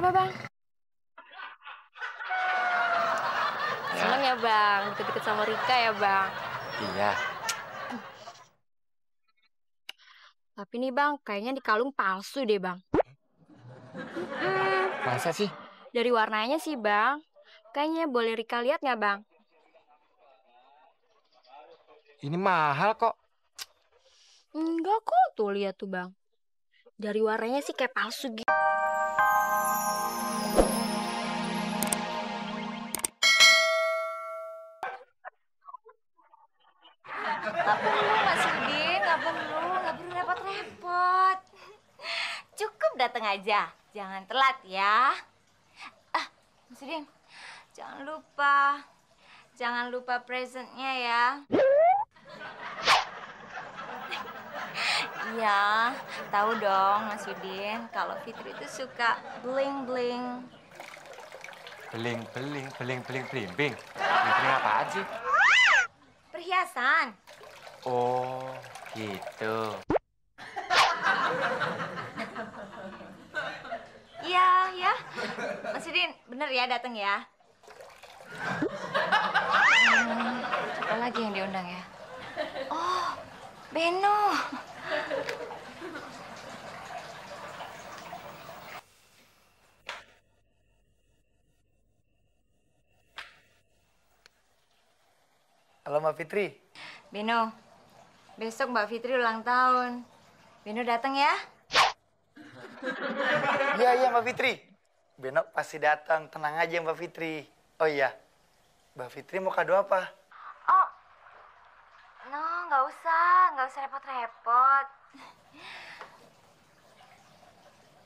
Apa, Bang? Ya. Seneng ya, Bang? Deket-deket sama Rika ya, Bang? Iya. Tapi nih, Bang, kayaknya di kalung palsu deh, Bang. Masa sih? Dari warnanya sih, Bang. Kayaknya boleh Rika lihat nggak, Bang? Ini mahal kok. Enggak kok, tuh lihat tuh, Bang. Dari warnanya sih kayak palsu gitu. Nggak perlu, Mas Udin. Nggak perlu repot-repot. Cukup datang aja. Jangan telat ya. Mas Udin, jangan lupa presentnya ya. Iya, tahu dong Mas Udin. Kalau Fitri itu suka bling-bling. Beling. Bling apaan sih? Perhiasan. Oh, gitu. Iya, ya. Mas Udin, bener ya datang ya. Siapa lagi yang diundang ya? Oh, Beno. Halo Mbak Fitri. Beno, besok Mbak Fitri ulang tahun. Beno datang ya. Iya Mbak Fitri. Benok pasti datang, tenang aja Mbak Fitri. Oh iya, Mbak Fitri mau kado apa? Oh, no, nggak usah repot-repot.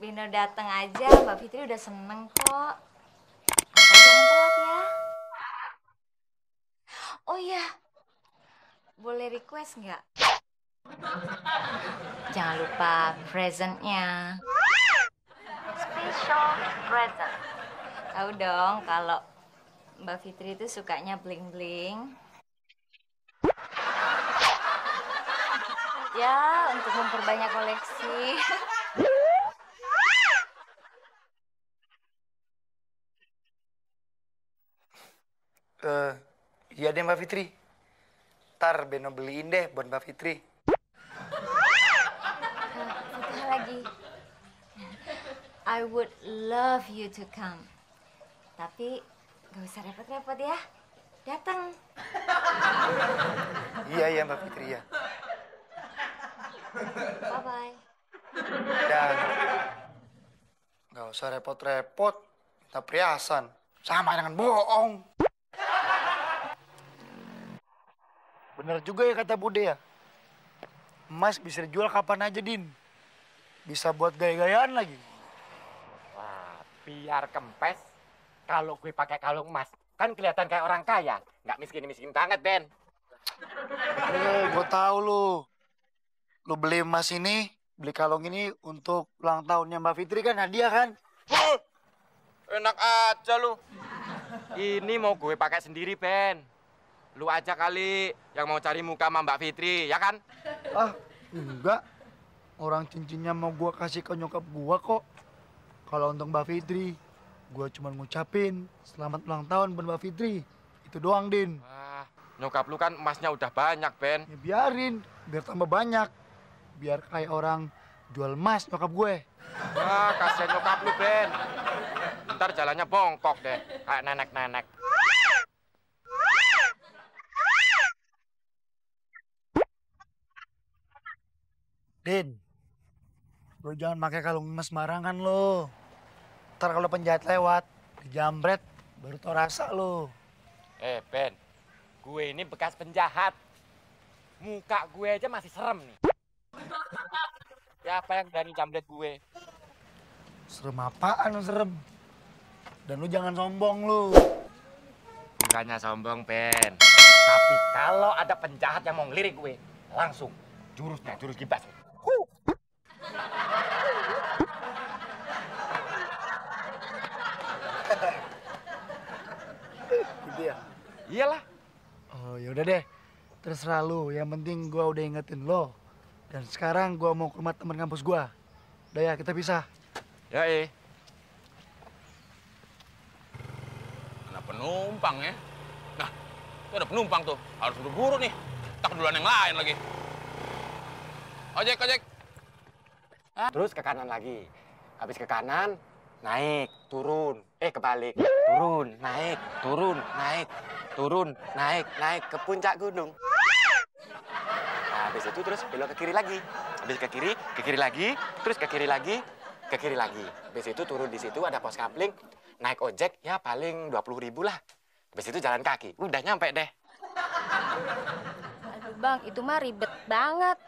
Beno datang aja, Mbak Fitri udah seneng kok. Asal jangan telat ya. Oh iya, boleh request nggak? Jangan lupa presentnya. Special present. Tahu dong kalau Mbak Fitri itu sukanya bling-bling. Ya, untuk memperbanyak koleksi. Iya deh Mbak Fitri. Ntar Beno beliin deh buat Mbak Fitri. Satu hal lagi. I would love you to come. Tapi gak usah repot-repot ya. Datang. Iya Mbak Fitri ya. Bye-bye. Dan nggak usah repot-repot. Minta perhiasan. Sama dengan bohong. Bener juga ya kata Bude ya. Emas bisa dijual kapan aja, Din. Bisa buat gaya-gayaan lagi. Wah, biar kempes. Kalau gue pakai kalung emas, kan kelihatan kayak orang kaya. Nggak miskin-miskin banget, Ben. Gue tahu lu. Lu beli emas ini, beli kalung ini untuk ulang tahunnya Mbak Fitri kan hadiah kan? Enak aja lu. Ini mau gue pakai sendiri, Ben. Lu aja kali yang mau cari muka sama Mbak Fitri, ya kan? Ah, enggak. Orang cincinnya mau gue kasih ke nyokap gue kok. Kalau untuk Mbak Fitri, gue cuma ngucapin selamat ulang tahun buat Mbak Fitri. Itu doang, Din. Wah, nyokap lu kan emasnya udah banyak, Ben. Ya biarin, biar tambah banyak. Biar kayak orang jual emas nyokap gue. Wah, kasihan nyokap lu, Ben. Ntar jalannya bongkok deh, kayak nenek-nenek. Din, lo jangan pakai kalung emas sembarangan lo. Ntar kalau penjahat lewat, dijambret, baru tau rasa lo. Ben, gue ini bekas penjahat. Muka gue aja masih serem nih. Siapa yang berani jambret gue? Serem apaan lo serem? Dan lu jangan sombong lu. Bukannya sombong, Ben. Tapi kalau ada penjahat yang mau ngelirik gue, langsung jurusnya, jurus gibas. Gitu ya? Iyalah. Oh yaudah deh, terserah lu. Yang penting gua udah ingetin lo. Dan sekarang gua mau ke rumah teman kampus gua. Udah ya, kita pisah. Ya, penumpang ya. Nah, itu ada penumpang tuh. Harus buru-buru nih. Tak duluan yang lain lagi. Ojek, ojek. Terus ke kanan lagi. Habis ke kanan, naik, turun. Kebalik. Turun, naik, turun, naik, turun, naik, naik ke puncak gunung. Nah, habis itu terus belok ke kiri lagi. Habis ke kiri lagi, terus ke kiri lagi, ke kiri lagi. Habis itu turun di situ ada pos kapling, naik ojek ya paling 20.000 lah. Habis itu jalan kaki. Udah nyampe deh. Aduh bang, itu mah ribet banget.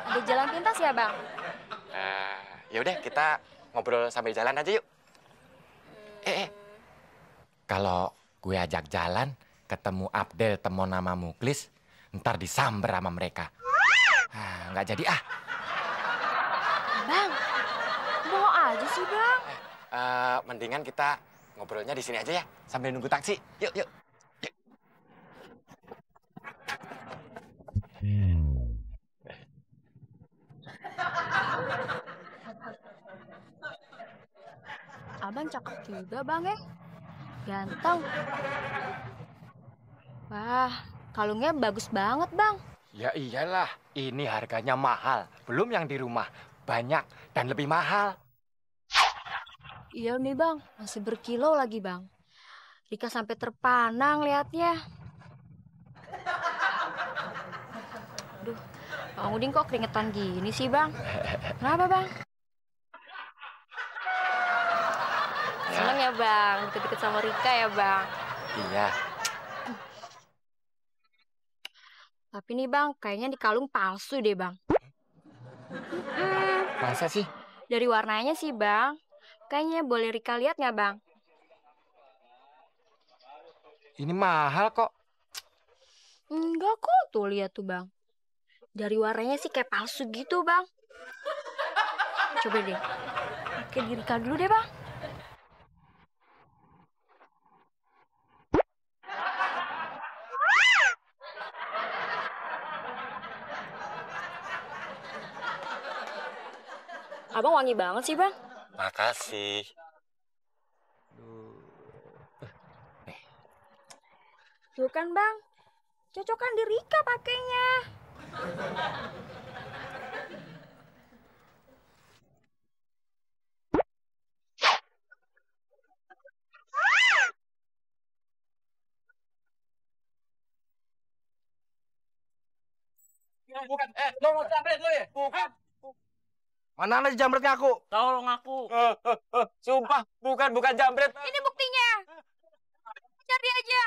Ada jalan pintas ya bang? Ya udah kita ngobrol sambil jalan aja yuk. Kalau gue ajak jalan, ketemu Abdel, temu nama Muklis, ntar disamber sama mereka. Nggak jadi ah. Bang, mau aja sih bang. Mendingan kita ngobrolnya di sini aja ya, sambil nunggu taksi. Yuk, yuk. Abang cakep juga bang ya. Ganteng. Wah, kalungnya bagus banget bang. Ya iyalah, ini harganya mahal. Belum yang di rumah, banyak dan lebih mahal. Iya nih bang, masih berkilau lagi bang. Rika sampai terpanang liatnya. Aduh, Bang Udin kok keringetan gini sih bang? Kenapa bang? Seneng ya bang, deket-deket sama Rika ya bang. Iya. Tapi nih bang, kayaknya di kalung palsu deh bang. Masa sih? Dari warnanya sih bang. Kayaknya boleh Rika lihat nggak bang? Ini mahal kok. Enggak kok, tuh lihat tuh bang. Dari warnanya sih kayak palsu gitu bang. Coba deh, pakai di Rika dulu deh bang. Abang wangi banget sih bang. Makasih. Tuh kan bang, cocokan di Rika pakainya. Bukan, lo mau jambret lo ya? Bukan. Mana ada jambretnya aku? Tolong aku. Sumpah, bukan jambret. Ini buktinya. Cari aja.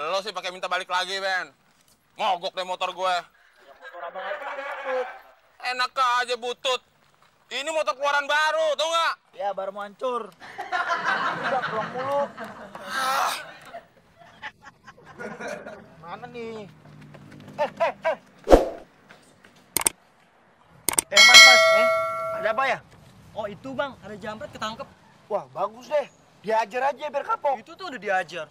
Lo sih pakai minta balik lagi, Ben. Mogok deh motor gue. Enak aja butut. Ini motor keluaran baru, tau nggak? Ya, baru mau hancur. Udah, pulang mulu. Mana nih? Mas. Ada apa ya? Oh itu bang, ada jambret ketangkep. Wah, bagus deh. Diajar aja biar kapok. Itu tuh udah diajar.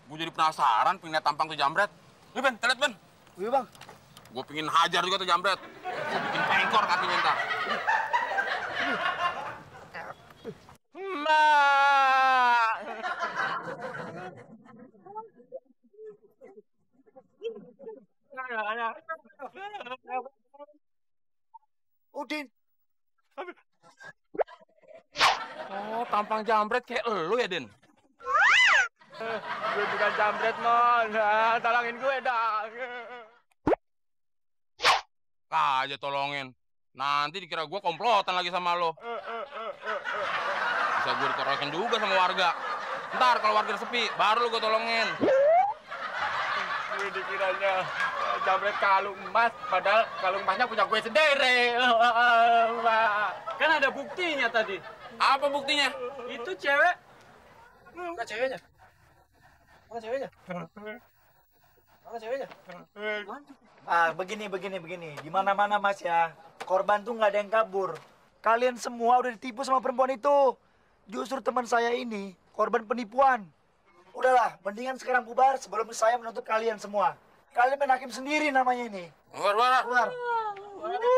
Gue jadi penasaran pengen liat tampang tuh jambret. Nih, Ben, kita liat, Ben. Iya, Bang. Gue pengen hajar juga tuh jambret. Gue bikin pengkor kakinya ntar. Udin. Oh, tampang jambret kayak elu ya, Den? Gue bukan jambret, Mon. Tolongin gue dah. Aja tolongin. Nanti dikira gue komplotan lagi sama lo. Bisa gue dikeroyokin juga sama warga. Ntar kalau warga sepi, baru lo gue tolongin. Gue dikiranya jambret kalung emas, padahal kalung emasnya punya gue sendiri. Kan ada buktinya tadi. Apa buktinya? Itu cewek. Mana ceweknya? Mana ceweknya? Mana ceweknya? Begini. Di mana-mana Mas ya. Korban tuh nggak ada yang kabur. Kalian semua udah ditipu sama perempuan itu. Justru teman saya ini korban penipuan. Udahlah, mendingan sekarang bubar sebelum saya menuntut kalian semua. Kalian main hakim sendiri namanya ini. Keluar, keluar. Keluar.